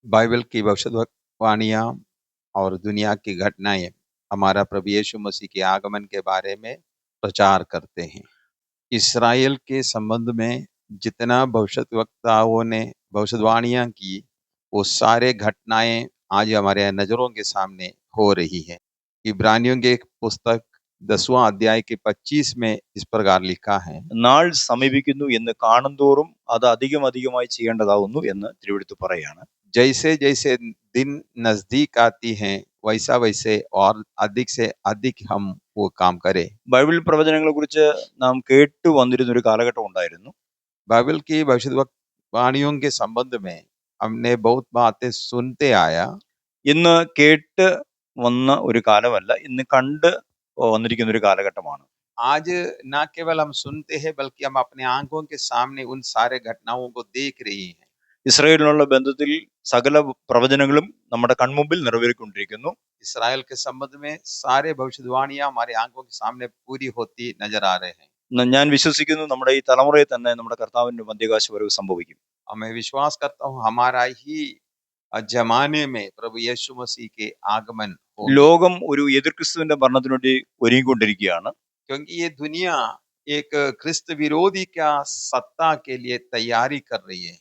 Bible की भविष्यवाणियाँ और दुनिया की घटनाएँ हमारा प्रभु यीशु मसीह के आगमन के बारे में प्रचार करते हैं। इस्राएल के संबंध में जितना भविष्यद्वक्ताओं ने भविष्यवाणियाँ की, वो सारे घटनाएँ आज हमारे नज़रों के सामने हो रही हैं। इब्रानियों की एक पुस्तक 10वां अध्याय के 25 में इस प्रकार लिखा है, നാൾ സമീപിക്കുന്നു എന്ന് കാണുന്തോറും അത് അധികമായി ചെയ്യേണ്ടതാവുന്നു എന്ന് തിരുവെഴുത്ത് പറയാണ്. जैसे जैसे दिन नजदीक आती हैं वैसा वैसे और अधिक से अधिक हम वो काम करें। ബൈബിൾ പ്രവചനങ്ങളെ കുറിച്ച് നാം കേട്ടു വന്നിരുന്ന ഒരു കാലഘട്ടം ഉണ്ടായിരുന്നു. बाइबल की भविष्यवाणियों के संबंध में हमने बहुत बातें सुनते आया। ഇന്ന് കേട്ട് വന്ന ഒരു കാലമല്ല, ഇന്ന് കണ്ട് വന്നിരിക്കുന്ന ഒരു കാലഘട്ടമാണ്. आज ना केवल हम सुनते हैं बल्कि हम अपने आंखों के सामने उन सारे घटनाओं को देख रही हैं। ഇസ്രായേലിനുള്ള ബന്ധത്തിൽ സകല പ്രവചനങ്ങളും നമ്മുടെ കൺമുമ്പിൽ നിറവേറിക്കൊണ്ടിരിക്കുന്നു. इसराइल के संबंध में सारे भविष्यवाणियां हमारे आंखों के सामने पूरी होती नजर आ रहे हैं। ഞാൻ വിശ്വസിക്കുന്നു നമ്മുടെ ഈ തലമുറയിൽ തന്നെ നമ്മുടെ കർത്താവിന്റെ മധ്യകാശ വരവ് സംഭവിക്കും. मैं विश्वास करता हूँ हमारा ही जमाने में प्रभु यीशु मसीह के आगमन होंगे, ലോകം ഒരു എതിർ ക്രിസ്തുവിന്റെ ഭരണത്തിനു വേണ്ടി ഒരുങ്ങിക്കൊണ്ടിരിക്കുകയാണ്. क्योंकि ये दुनिया एक क्रिस्त विरोधी का सत्ता के लिए तैयारी कर रही है।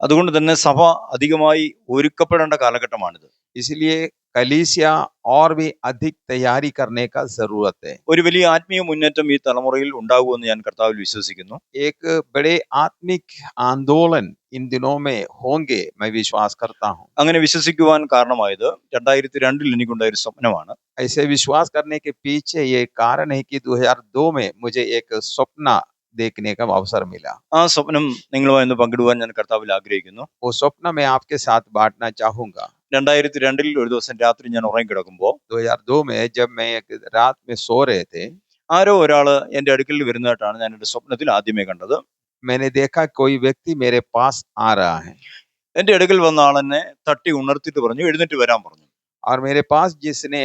അതുകൊണ്ട് തന്നെ സഭ അധികമായി ഒരുക്കപ്പെടേണ്ട കാലഘട്ടമാണിത്. इसलिए कलीसिया और भी अधिक तैयारी करने का जरूरत है। ഒരു വലിയ ആത്മീയ മുന്നേറ്റം ഈ തലമുറയിൽ ഉണ്ടാകുമെന്ന് ഞാൻ കർത്താവിൽ വിശ്വസിക്കുന്നു. एक बड़े आत्मिक आंदोलन इन दिनों में होंगे, मैं विश्वास करता हूँ। അങ്ങനെ വിശ്വസിക്കുവാൻ കാരണമായത് 2002 എനിക്കുണ്ടായ ഒരു സ്വപ്നമാണ്. ऐसे विश्वास करने के पीछे ये कारण है कि 2002 में मुझे एक स्वप्न देखने का अवसर मिला। ആ സ്വപ്നം നിങ്ങളുമായി ഒന്ന് പങ്കിടുവാൻ ഞാൻ കർത്താവിൽ ആഗ്രഹിക്കുന്നു. वो स्वप्न मैं आपके साथ बांटना चाहूंगा। 2002 ഒരു ദിവസം രാത്രി ഞാൻ ഉറങ്ങിക്കിടക്കുമ്പോൾ 2002 में जब मैं एक रात में सो रहे थे, ആരോ ഒരാള് എന്റെ അടുക്കൽ വരുന്നതായിട്ടാണ് ഞാൻ എന്റെ സ്വപ്നത്തിൽ ആദ്യമേ കണ്ടത്. मैंने देखा कोई व्यक्ति मेरे पास आ रहा है എന്റെ അടുക്കൽ വന്ന ആളെന്നെ തട്ടി ഉണർത്തിട്ട് പറഞ്ഞു, എഴുന്നേറ്റ് വരാൻ പറഞ്ഞു. और मेरे पास जिसने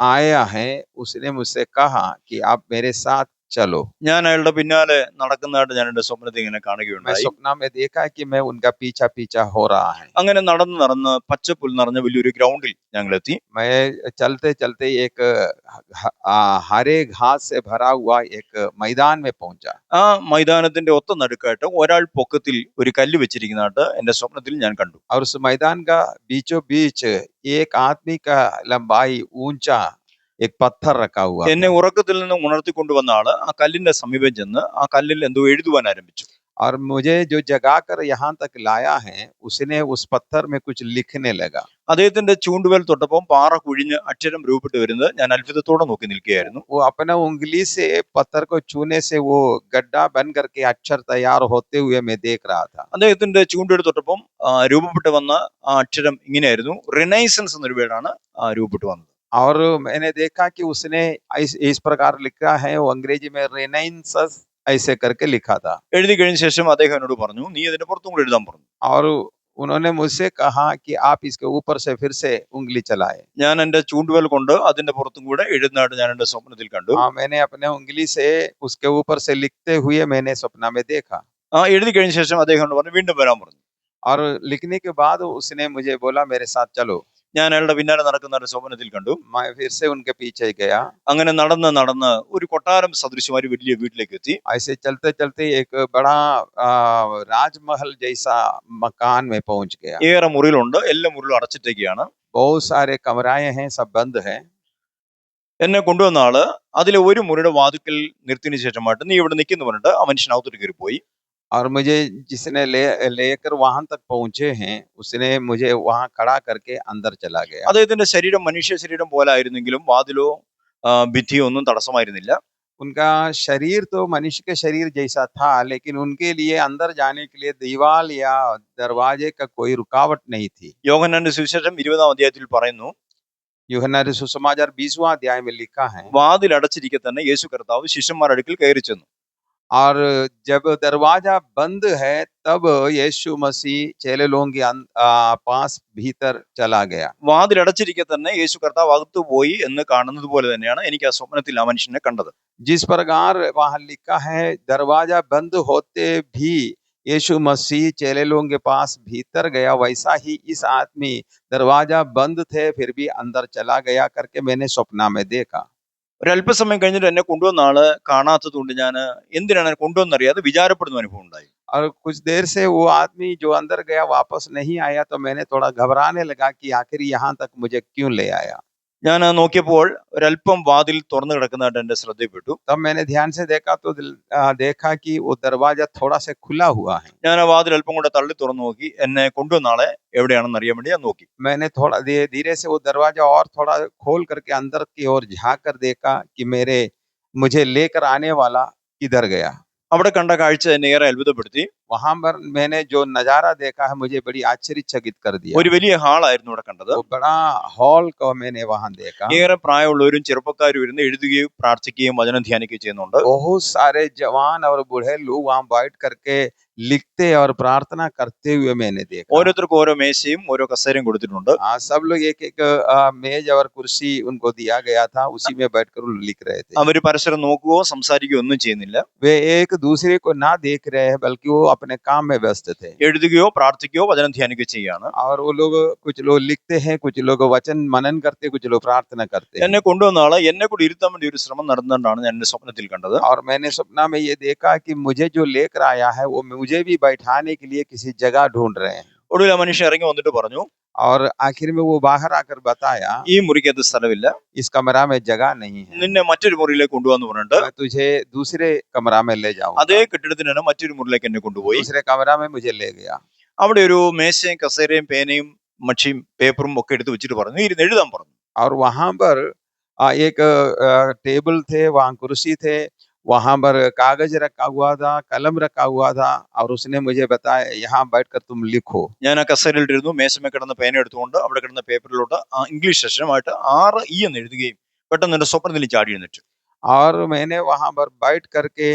आया है उसने मुझसे कहा कि आप मेरे साथ चलो। ഞാൻ അയാളുടെ പിന്നാലെ നടക്കുന്നതായിട്ട് ഞാൻ എന്റെ സ്വപ്നത്തിൽ ഇങ്ങനെ मैं കാണുകയുണ്ടായി. सपना में देखा कि मैं उनका पीछा पीछा हो रहा है। അങ്ങനെ നടന്ന് പച്ചപ്പുൽ നിറഞ്ഞ വലിയൊരു ഗ്രൗണ്ടിൽ ഞങ്ങളെത്തി. मैं चलते चलते एक हरे घास से भरा हुआ एक मैदान में पहुंचा। ആ മൈതാനത്തിന്റെ ഒത്ത നടുക്കായിട്ട് ഒരാൾ പൊക്കത്തിൽ ഒരു കല്ല് വെച്ചിരിക്കുന്നതായിട്ട് എന്റെ സ്വപ്നത്തിൽ ഞാൻ കണ്ടു. और उस मैदान का बीचों बीच एक आदमी का लंबाई ऊंचा एक पत्थर रखा हुआ था। എന്നെ ഉറക്കത്തിൽ നിന്ന് ഉണർത്തിക്കൊണ്ടുവന്ന ആള് ആ കല്ലിന്റെ സമീപം ചെന്ന് ആ കല്ലിൽ എന്തോ എഴുതുവാൻ ആരംഭിച്ചു. और मुझे जो जगा कर यहाँ तक लाया है उसने उस पत्थर में कुछ लिखने लगा। അദ്ദേഹത്തിന്റെ ചൂണ്ടുവിരൽ തൊട്ടപ്പം പാറ കുഴിഞ്ഞ് അക്ഷരം രൂപപ്പെട്ടു വരുന്നത് ഞാൻ അത്ഭുതത്തോടെ നോക്കി നിൽക്കുകയായിരുന്നു. वो अपना उंगली से पत्थर को छूने से वो गड्ढा बन करके अक्षर तैयार होते हुए मैं देख रहा था। അദ്ദേഹത്തിന്റെ ചൂണ്ടുവിരൽ തൊട്ടപ്പം രൂപപ്പെട്ടു വന്ന ആ അക്ഷരം ഇങ്ങനെയായിരുന്നു, റിനൈസൻസ് എന്നൊരു പേരാണ് രൂപപ്പെട്ടു വന്നത്. और मैंने देखा कि उसने इस प्रकार लिखा है, वो अंग्रेजी में रेनेंसस ऐसे करके लिखा था। എഴുതി കഴിഞ്ഞ ശേഷം അദ്ദേഹം എന്നോട് പറഞ്ഞു, നീ അതിന്റെ പുറത്തും കൂടെ എഴുതാൻ പറഞ്ഞു. और उन्होंने मुझसे कहा कि आप इसके ऊपर से फिर से उंगली चलाए। ഞാൻ എന്റെ ചൂണ്ടുവിരൽ കൊണ്ട് അതിന്റെ പുറത്തും കൂടെ എഴുതുന്നതായിട്ട് ഞാൻ എന്റെ സ്വപ്നത്തിൽ കണ്ടു. हाँ, मैंने अपने उंगली से उसके ऊपर से लिखते हुए मैंने सपना में देखा। എഴുതി കഴിഞ്ഞ ശേഷം അദ്ദേഹം എന്നോട് പറഞ്ഞു, വീണ്ടും വരാൻ പറഞ്ഞു. और लिखने के बाद उसने मुझे बोला मेरे साथ चलो। ഞാൻ അയാളുടെ പിന്നാലെ നടക്കുന്ന ഒരു സ്വപ്നത്തിൽ കണ്ടു. मैं फिर से उनके पीछे गया। അങ്ങനെ നടന്ന് ഒരു കൊട്ടാരം സദൃശ്യമായ ഒരു വലിയ വീട്ടിലേക്ക് എത്തി. ऐसे चलते चलते एक बड़ा राजमहल जैसा मकान में पहुंच गया। ഏറെ മുറികളുണ്ട്, എല്ലാ മുറികളും അടച്ചിട്ടേക്കാണ്. बहुत सारे कमराएं हैं, सब बंद हैं। എന്നെ കൊണ്ടുവന്ന ആള് അതിലെ ഒരു മുറിയുടെ വാതിക്കൽ നിർത്തിയതിനു ശേഷമായിട്ട്, നീ ഇവിടെ നിൽക്കുന്നു പറഞ്ഞിട്ട് ആ മനുഷ്യൻ അകത്തോട്ട് കയറി പോയി. और मुझे जिसने लेकर वहां तक पहुंचे हैं उसने मुझे वहां खड़ा करके अंदर चला गया। അദ്ദേഹത്തിന്റെ ശരീരം മനുഷ്യ ശരീരം പോലെ ആയിരുന്നെങ്കിലും വാതിലോ ഭിത്തിയോ ഒന്നും തടസ്സമായിരുന്നില്ല. उनका शरीर तो मनुष्य के शरीर जैसा था, लेकिन उनके लिए अंदर जाने के लिए दीवार या दरवाजे का कोई रुकावट नहीं थी। യോഹന്നാന്റെ സുവിശേഷം 20-ാം അധ്യായത്തിൽ പറയുന്നു, यूहन्ना के सुसमाचार 20वां अध्याय में लिखा है, വാതിൽ അടച്ചിരിക്കെ തന്നെ യേശു കർത്താവ് ശിഷ്യന്മാരുടെ അടുക്കൽ കയറി ചെന്നു. और जब दरवाजा बंद है तब यीशु मसीह चेले लोगों के पास भीतर चला गया। വാതിൽ അടച്ചിരിക്കെ തന്നെ യേശു കർത്താവ് അകത്തു പോയി എന്ന് കാണുന്നത് പോലെ തന്നെയാണ് എനിക്ക് ആ സ്വപ്നത്തിൽ ആ മനുഷ്യനെ കണ്ടത്. जिस प्रकार वहां लिखा है दरवाजा बंद होते भी यीशु मसीह चेले लोगों के पास भीतर गया, वैसा ही इस आदमी दरवाजा बंद थे फिर भी अंदर चला गया करके मैंने स्वप्न में देखा। ഒരല്പസമയം കഴിഞ്ഞിട്ട് എന്നെ കൊണ്ടുവന്ന ആള് കാണാത്തത് കൊണ്ട് ഞാൻ എന്തിനാണ് കൊണ്ടുവന്നറിയാതെ വിചാരപ്പെടുന്ന അനുഭവം ഉണ്ടായി. और कुछ देर से वो आदमी जो अंदर गया वापस नहीं आया, तो मैंने थोड़ा घबराने लगा कि आखिर यहाँ तक मुझे क्यों ले आया। ഞാൻ നോക്കിയപ്പോൾ ഒരല്പം വാതിൽ തുറന്നു കിടക്കുന്നതായിട്ട് എന്റെ ശ്രദ്ധയിൽപ്പെട്ടു. तब मैंने ध्यान से देखा तो देखा कि वो दरवाजा थोड़ा सा खुला हुआ है। ഞാൻ ആ വാതിൽ അല്പം കൂടെ തള്ളി തുറന്നു നോക്കി. എന്നെ കൊണ്ടുവന്ന ആളെ എവിടെയാണെന്ന് അറിയാൻ വേണ്ടി ഞാൻ നോക്കി. मैंने थोड़ा धीरे से वो दरवाजा और थोड़ा खोल करके अंदर की ओर झांक कर देखा कि मुझे लेकर आने वाला किधर गया। അവിടെ കണ്ട കാഴ്ച എന്നെ ഏറെ അത്ഭുതപ്പെടുത്തി. वहां पर मैंने जो नजारा देखा है मुझे बड़ी आश्चर्यचकित कर दिया। ഒരു വലിയ ഹാളായിരുന്നു അവിടെ കണ്ടത്. वो बड़ा हॉल को मैंने वहां देखा। ഏറെ പ്രായമുള്ളവരും ചെറുപ്പക്കാരും ഇരുന്ന് എഴുതുകയും പ്രാർത്ഥിക്കുകയും വചനം ധ്യാനിക്കുകയും ചെയ്യുന്നുണ്ട്. बहुत सारे जवान और बूढ़े लोग वहां बैठ करके लिखते और प्रार्थना करते हुए मैंने देखा। ഓരോരുത്തർക്കും ഓരോ മേശയും ഓരോ കസേരയും കൊടുത്തിട്ടുണ്ട്. सब लोग एक एक मेज और कुर्सी उनको दिया गया था, उसी में बैठकर लिख रहे थे। അവർ പരസ്പരം നോക്കുകയോ സംസാരിക്കുകയോ ഒന്നും ചെയ്യുന്നില്ല. वे एक दूसरे को ना देख रहे हैं बल्कि वो अपने काम में व्यस्त थे। എഴുതുകയോ പ്രാർത്ഥിക്കുകയോ വചനം ധ്യാനിക്കുകയോ ചെയ്യാണ്. और वो लोग कुछ लोग लिखते हैं, कुछ लोग वचन मनन करते, कुछ लोग प्रार्थना करते हैं। എന്നെ കൊണ്ടുവന്ന ആള് എന്നെ കൂടി ഇരുത്താൻ വേണ്ടി ഒരു ശ്രമം നടന്നുകൊണ്ടാണ് ഞാൻ എന്റെ സ്വപ്നത്തിൽ കണ്ടത്. और मैंने सपना में ये देखा कि मुझे जो लेकर आया है वो मुझे भी बैठाने के लिए किसी जगह ढूंढ रहे हैं। ഒടുവിൽ ആ മനുഷ്യൻ ഇറങ്ങി വന്നിട്ട് പറഞ്ഞു, और आखिर में वो बाहर आकर बताया, ഈ മുറിക്കകത്ത് സ്ഥലമില്ല, इस कमरा में जगह नहीं है, നിന്നെ മറ്റൊരു മുറിയിലേക്ക് കൊണ്ടുവന്ന് പറഞ്ഞിട്ട് मैं तुझे दूसरे कमरा में ले जाऊंगा। അതേ കെട്ടിടത്തിന് തന്നെ മറ്റൊരു മുറിയിലേക്ക് എന്നെ കൊണ്ടുപോയി. दूसरे कमरा में मुझे ले गया। അവിടെ ഒരു മേശയും കസേരയും പേനയും മഷിയും പേപ്പറും ഒക്കെ എടുത്ത് വെച്ചിട്ട് പറഞ്ഞു, ഇരുന്ന് എഴുതാൻ പറഞ്ഞു. और वहां पर एक टेबल थे, वहां कुर्सी थे, वहां पर कागज रखा हुआ था, कलम रखा हुआ था, और उसने मुझे बताया यहाँ बैठकर तुम लिखो। ഞാൻ ആ കസേരയിലിരുന്നു. മേശമേ കിടന്ന പേന എടുത്തുകൊണ്ട് അവിടെ കിടന്ന പേപ്പറിലോട്ട് ഇംഗ്ലീഷ് അക്ഷരമായിട്ട് 6E എന്ന് എഴുതുകയും പെട്ടെന്ന് എന്റെ സ്വപ്നത്തിൽ ചാടി എഴുന്നേറ്റു. और मैंने वहां पर बैठ करके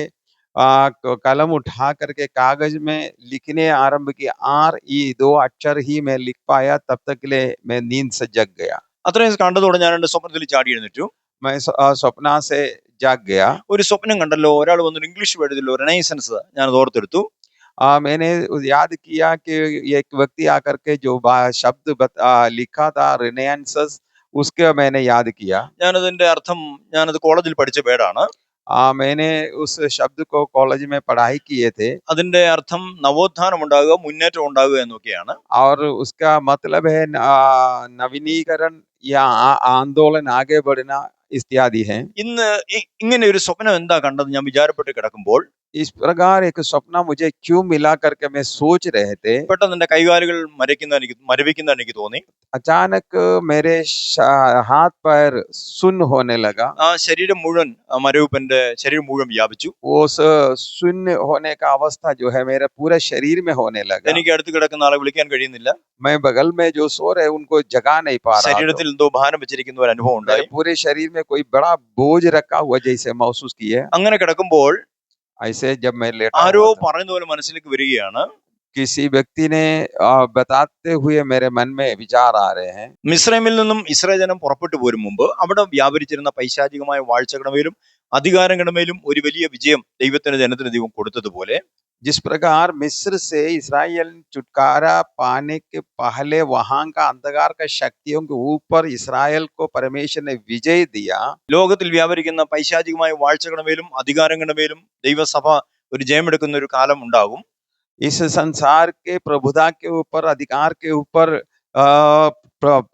कलम उठा करके कागज में लिखने आरंभ किया। RE 2 अक्षर ही मैं लिख पाया, तब तक के लिए मैं नींद से जग गया। അത്രയും കണ്ടതോടെ ഞാൻ എന്റെ സ്വപ്നത്തിൽ ചാടി എഴുന്നേറ്റു. मैं स्वप्ना से जाग गया। ഒരു സ്വപ്നം കണ്ടല്ലോ, ഒരാൾ വന്നൊരു ഇംഗ്ലീഷ് എഴുതില്ലോ, റെനൈസൻസ്, ഞാൻ അത് ഓർത്തെടുത്തു. मैंने याद किया कि एक व्यक्ति आकर के जो शब्द लिखा था रिनेंसस, उसके मैंने याद किया। ഞാനതിന്റെ അർത്ഥം, ഞാനത് കോളേജിൽ പഠിച്ച വേർഡാണ്. मैंने उस शब्द को कॉलेज में पढ़ाई किए थे। അതിന്റെ അർത്ഥം നവോത്ഥാനം ഉണ്ടാകുക, മുന്നേറ്റം ഉണ്ടാകുക എന്നൊക്കെയാണ്. और उसका मतलब है नवीनीकरण या आंदोलन, आगे बढ़ना इत्यादि है। ഇന്ന് ഇങ്ങനെ ഒരു സ്വപ്നം എന്താ കണ്ടത് ഞാൻ വിചാരപ്പെട്ട് കിടക്കുമ്പോൾ इस प्रकार एक सपना मुझे क्यों मिला करके मैं सोच रहे थे, പെട്ടെന്ന് എന്റെ കൈകാലുകൾ മരവിക്കുന്ന എനിക്ക് തോന്നി. अचानक मेरे हाथ पैर सुन्न होने लगा। ആ ശരീരം മുഴുവൻ മരവിപ്പ് എന്റെ ശരീരം മുഴുവൻ വ്യാപിച്ചു. वो शून्य होने का अवस्था जो है मेरे पूरे शरीर में होने लगा। എനിക്ക് അടുത്ത് കിടക്കുന്ന ആളെ വിളിക്കാൻ കഴിയുന്നില്ല. मैं बगल में जो सो रहे उनको जगा नहीं पा रहा। ശരീരത്തിൽ എന്തോ ഭാരം വെച്ചിരിക്കുന്ന ഒരു അനുഭവം ഉണ്ടായി. पूरे शरीर में कोई बड़ा बोझ रखा हुआ जैसे महसूस किए। അങ്ങനെ കിടക്കുമ്പോൾ ऐसे जब मैं लेटा ആരോ हुआ था, പറയുന്ന പോലെ മനസ്സിലേക്ക് വരികയാണ്, किसी व्यक्ति ने बताते हुए मेरे मन में विचार आ रहे हैं। മിസ്രൈമിൽ നിന്നും ഇസ്രായേൽ ജനം പുറപ്പെട്ടു പോരും മുമ്പ് അവിടെ വ്യാപരിച്ചിരുന്ന പൈശാചികമായ വാഴ്ചകളുടെ മേലും അധികാരങ്ങളുടെ മേലും ഒരു വലിയ വിജയം ദൈവത്തിന്റെ ജനത്തിന് ദൈവം കൊടുത്തതുപോലെ, जिस प्रकार मिस्र से इस्राएल छुटकारा पाने के पहले वहां का अंधकार का शक्तियों के ऊपर इस्राएल को परमेश्वर ने विजय दिया, ലോകത്തിൽ വ്യാപരിക്കുന്ന പൈശാചികമായ വാഴ്ചകളുടെ മേലും അധികാരങ്ങളുടെ മേലും ദൈവസഭ ഒരു ജയമെടുക്കുന്ന ഒരു കാലം ഉണ്ടാകും. इस संसार के प्रभुता के ऊपर, अधिकार के ऊपर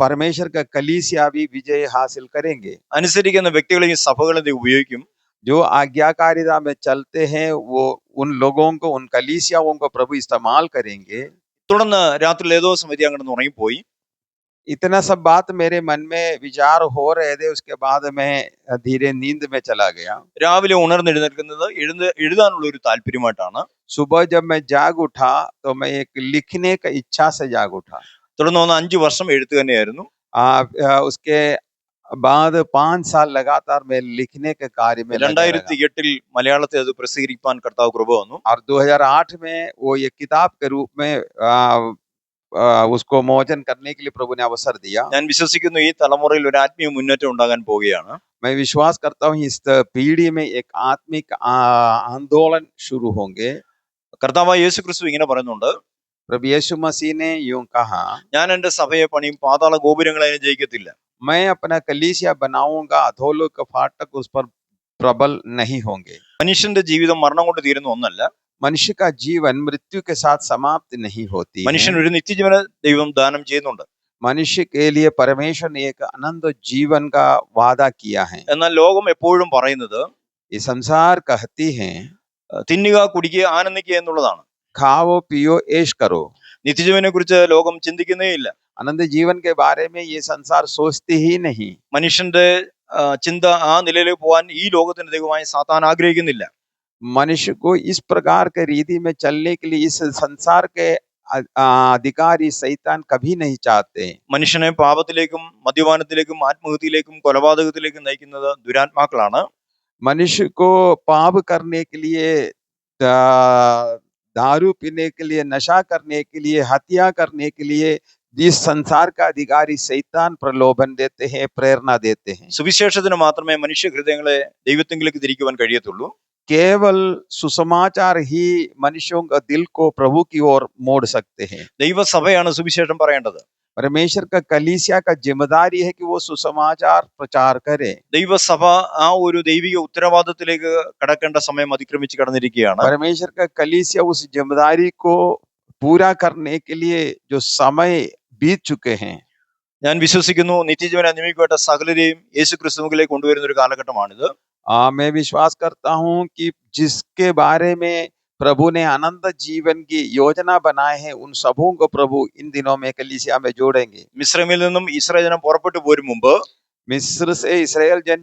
परमेश्वर का कलीसिया भी विजय हासिल करेंगे। അനുസരിക്കുന്ന വ്യക്തികളെയും സഭകളെയും ദൈവം ഉപയോഗിക്കും. जो आज्ञाकारिता में चलते हैं वो उन लोगों को, उन कलीसियाओं को प्रभु इस्तेमाल करेंगे। തുടർന്ന് രാത്രിയിൽ ഏതോ സമയത്ത് അങ്ങനെ ഉറങ്ങിപ്പോയി. इतना सब बात मेरे मन में विचार हो रहे थे, उसके बाद मैं धीरे नींद में चला गया। രാവിലെ ഉണർന്നെഴുന്നേൽക്കുന്നത് എഴുതാനുള്ള ഒരു താല്പര്യമായിട്ടാണ്. सुबह जब मैं जाग उठा तो मैं एक लिखने का इच्छा से जाग उठा। തുടർന്ന് വന്ന 5 വർഷം എഴുത്ത് തന്നെയായിരുന്നു. उसके बाद 5 साल लगातार मैं लिखने के कार्य में लगा रहा। 2008 മലയാളത്തിൽ അത് പ്രസിദ്ധീകരിക്കാൻ കർത്താവ് കൃപ വന്നു. और 2008 में वो एक किताब के रूप में उसको मोचन करने के लिए प्रभु ने अवसर दिया। ഞാൻ വിശ്വസിക്കുന്നു ഈ തലമുറയിൽ ഒരു ആത്മീയ മുന്നേറ്റം ഉണ്ടാകാൻ പോവുകയാണ്. मैं विश्वास करता हूँ इस पीढ़ी में एक आत्मिक आंदोलन शुरू होंगे। കർത്താവായ യേശു ക്രിസ്തു ഇങ്ങനെ പറയുന്നുണ്ട്, प्रभु यीशु मसीह ने यूं कहा, ഞാൻ എന്റെ സഭയെ പണിയും, പാതാള ഗോപുരങ്ങളെ അതിനെ ജയിക്കത്തില്ല. मैं अपना कलीसिया बनाऊंगा, अधोलोक के फाटक उस पर प्रबल नहीं होंगे. മനുഷ്യന്റെ ജീവിതം മരണം കൊണ്ട് തീരുന്ന ഒന്നല്ല. मनुष्य का जीवन मृत्यु के साथ समाप्त नहीं होती മനുഷ്യൻ है. ഒരു നിത്യജീവന ദൈവം ദാനം ചെയ്യുന്നുണ്ട്. मनुष्य के लिए परमेश्वर ने एक अनंत जीवन का वादा किया है. എന്നാൽ ലോകം എപ്പോഴും പറയുന്നത് ये संसार कहती है, തിന്നുക, കുടിക്കുക, ആനന്ദിക്കുക എന്നുള്ളതാണ്. खाओ पियो ऐश करो. നിത്യജീവനെ കുറിച്ച് ലോകം ചിന്തിക്കുന്നേ ഇല്ല. अनंत जीवन के बारे में ये संसार सोचती ही नहीं. മനുഷ്യന്റെ ചിന്ത ആ നിലയിലേക്ക് പോകാൻ ഈ ലോകത്തിന്റെ ദൈവമായ സാത്താൻ ആഗ്രഹിക്കുന്നില്ല. मनुष्य को इस प्रकार के रीति में चलने के लिए इस संसार के अधिकारी शैतान कभी नहीं चाहते. മനുഷ്യനെ പാപത്തിലേക്കും മദ്യപാനത്തിലേക്കും ആത്മഹത്യയിലേക്കും കൊലപാതകത്തിലേക്കും നയിക്കുന്നത് ദുരാത്മാക്കളാണ്. मनुष्य को पाप करने के लिए, दारू पीने के लिए, नशा करने के लिए, हत्या करने के लिए इस संसार का अधिकारी शैतान प्रलोभन देते हैं, प्रेरणा देते हैं. സുവിശേഷത്തിന് മാത്രമേ മനുഷ്യ ഹൃദയങ്ങളെ ദൈവത്തിലേക്ക് തിരിക്കുവാൻ കഴിയത്തുള്ളൂ. केवल सुसमाचार ही मनुष्यों का दिल को प्रभु की ओर मोड़ सकते हैं. ദൈവസഭയാണ് സുവിശേഷം പറയേണ്ടത്. परमेश्वर का कलीसिया का जिम्मेदारी है कि वो सुसमाचार प्रचार करे. ദൈവസഭ ആ ഒരു ദൈവിക ഉത്തരവാദിത്തത്തിലേക്ക് കടക്കേണ്ട സമയം അതിക്രമിച്ച് കടന്നിരിക്കുകയാണ്. परमेश्वर का कलीसिया उस जिम्मेदारी को पूरा करने के लिए जो समय बीत चुके हैं. ഞാൻ വിശ്വസിക്കുന്നു നിത്യജീവൻ നിമിത്തപ്പെട്ട സകലരെയും യേശു ക്രിസ്തുവിലേക്ക് കൊണ്ടുവരുന്ന ഒരു കാലഘട്ടമാണിത്. मैं विश्वास करता हूं कि जिसके बारे में प्रभु ने अनंत जीवन की योजना बनाए हैं, उन सबों को प्रभु इन दिनों में कलीसिया में जोड़ेंगे. മിസ്രൈമിൽ നിന്നും ഇസ്രായേൽ ജനം പുറപ്പെട്ടു പോരും മുമ്പ് मिस्र से इस्राएल जन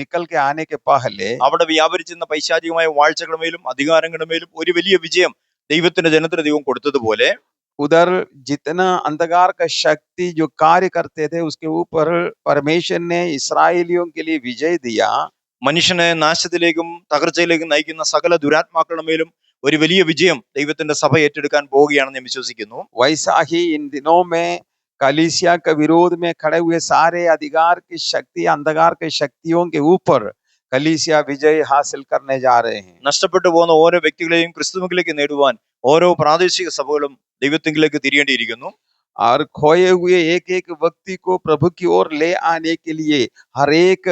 निकल के आने के पहले അവിടെ വ്യാപരിച്ചിരുന്ന പൈശാചികമായ വാഴ്ചകളുടെ മേലും അധികാരങ്ങളുടെ മേലും ഒരു വലിയ വിജയം ദൈവത്തിന്റെ ജനത്തിന് ദൈവം കൊടുത്തതുപോലെ उधर जितना अंधकार का शक्ति जो कार्य करते थे उसके ऊपर परमेश्वर ने इस्राएलियों के लिए विजय दिया. മനുഷ്യനെ നാശത്തിലേക്കും തകർച്ചയിലേക്കും നയിക്കുന്ന സകല ദുരാത്മാക്കളുടെ മേലും ഒരു വലിയ വിജയം ദൈവത്തിന്റെ സഭ ഏറ്റെടുക്കാൻ പോവുകയാണെന്ന് ഞാൻ വിശ്വസിക്കുന്നു. वैसा ही इन दिनों में कलीसिया के विरोध में खड़े हुए सारे अधिकार की शक्ति, अंधकार की शक्तियों के ऊपर कलीसिया विजय हासिल करने जा रहे हैं. നഷ്ടപ്പെട്ടു പോകുന്ന ഓരോ വ്യക്തികളെയും ക്രിസ്തുവിലേക്ക് നേടുവാൻ ഓരോ പ്രാദേശിക സഭകളും ദൈവത്തിലേക്ക് തിരിയേണ്ടിയിരിക്കുന്നു. और खोए हुए एक एक व्यक्ति को प्रभु की ओर ले आने के लिए हर एक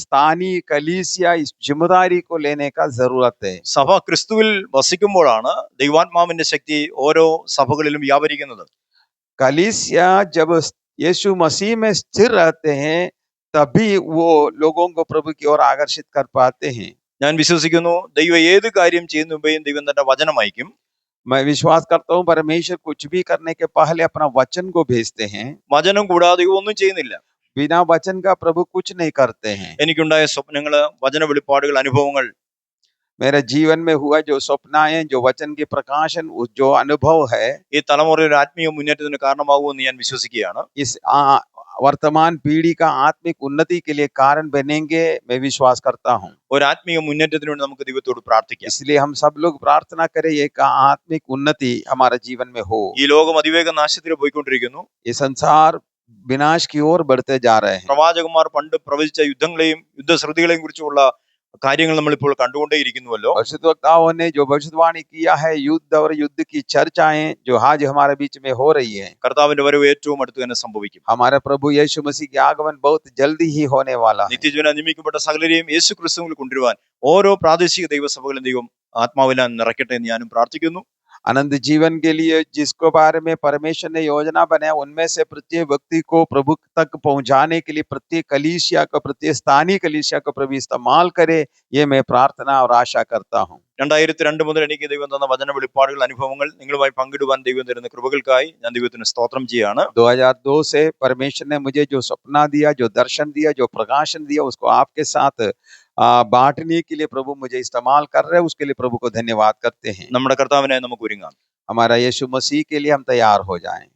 स्थानीय कलीसिया इस जिम्मेदारी को लेने का जरूरत है. സഭ ക്രിസ്തുവിൽ വസിക്കുമ്പോഴാണ് ദൈവാത്മാവിന്റെ ശക്തി ഓരോ സഭകളിലും വ്യാപരിക്കുന്നത്. कलीसिया जब यीशु मसीह में स्थिर रहते हैं तभी वो लोगों को प्रभु की ओर आकर्षित कर पाते हैं. ഞാൻ വിശ്വസിക്കുന്നു ദൈവം ഏത് കാര്യം ചെയ്യുന്ന മുമ്പേയും ദൈവം തന്റെ വചനം അയക്കും. मैं विश्वास करता हूँ परमेश्वर कुछ भी करने के पहले अपना वचन को भेजते हैं. വചനം കൂടാതെ ദൈവം ഒന്നും ചെയ്യുന്നില്ല. बिना वचन का प्रभु कुछ नहीं करते हैं. എനിക്കുണ്ടായ സ്വപ്നങ്ങള്, വചന വെളിപ്പാടുകൾ, അനുഭവങ്ങൾ, मेरे जीवन में हुआ जो स्वप्नाएं, जो वचन के प्रकाशन, जो अनुभव है, ഈ തലമുറയിൽ ഒരു ആത്മീയ മുന്നേറ്റത്തിന് കാരണമാകുമെന്ന് ഞാൻ വിശ്വസിക്കുകയാണ്. इस वर्तमान पीढ़ी का आत्मिक उन्नति के लिए कारण बनेंगे, मैं विश्वास करता हूँ. ഒരു ആത്മീയ മുന്നേറ്റത്തിന് വേണ്ടി നമുക്ക് ദൈവത്തോട് പ്രാർത്ഥിക്കാം. इसलिए हम सब लोग प्रार्थना करें एक आत्मिक उन्नति हमारे जीवन में हो. ഈ ലോകം അതിവേഗ നാശത്തിൽ പോയിക്കൊണ്ടിരിക്കുന്നു. ये संसार विनाश की ओर बढ़ते जा रहे हैं. പ്രവാചകന്മാർ പണ്ട് പ്രവചിച്ച യുദ്ധങ്ങളെയും യുദ്ധശ്രുതികളെയും കുറിച്ചുള്ള കാര്യങ്ങൾ നമ്മൾ ഇപ്പോൾ കണ്ടുകൊണ്ടേയിരിക്കുന്നുവല്ലോ. भविष्यवक्ताओं ने जो भविष्यवाणी किया है, युद्ध और युद्ध की चर्चाएं जो आज हमारे बीच में हो रही है. കർത്താവിന്റെ വരവ് ഏറ്റവും അടുത്ത് തന്നെ സംഭവിക്കും. हमारे प्रभु यीशु मसीह के आगमन बहुत जल्दी ही होने वाला है. നിത്യജീവൻ നിയമിക്കപ്പെട്ട സകലരെയും യേശു ക്രിസ്തുവിൽ കൊണ്ടുവരുവാൻ ഓരോ പ്രാദേശിക ദൈവസഭകളും ദൈവം ആത്മാവിനാൽ നിറയ്ക്കട്ടെ എന്ന് ഞാനും പ്രാർത്ഥിക്കുന്നു. अनंत जीवन के लिए जिसको बारे में परमेश्वर ने योजना बनाया, उनमें से प्रत्येक व्यक्ति को प्रभु तक पहुंचाने के लिए प्रत्येक कलीसिया को, प्रत्येक स्थानीय कलीसिया को प्रभु इस्तेमाल करे, ये मैं प्रार्थना और आशा करता हूँ. 2002 മുതൽ എനിക്ക് ദൈവം തന്ന വചന വെളിപ്പാടുകൾ, അനുഭവങ്ങൾ നിങ്ങളുമായി പങ്കിടുവാൻ ദൈവം തരുന്ന കൃപകൾക്കായി ഞാൻ ദൈവത്തിന് സ്തോത്രം ചെയ്യാണ്. 2002 से परमेश्वर ने मुझे जो सपना दिया, जो दर्शन दिया, जो प्रकाशन दिया, उसको आपके साथ बांटने के लिए प्रभु मुझे इस्तेमाल कर रहे हैं. उसके लिए प्रभु को धन्यवाद करते हैं. നമ്മുടെ കർത്താവിനെ നമുക്ക് ഒരുങ്ങാം. हमारा यीशु मसीह के लिए हम तैयार हो जाएं.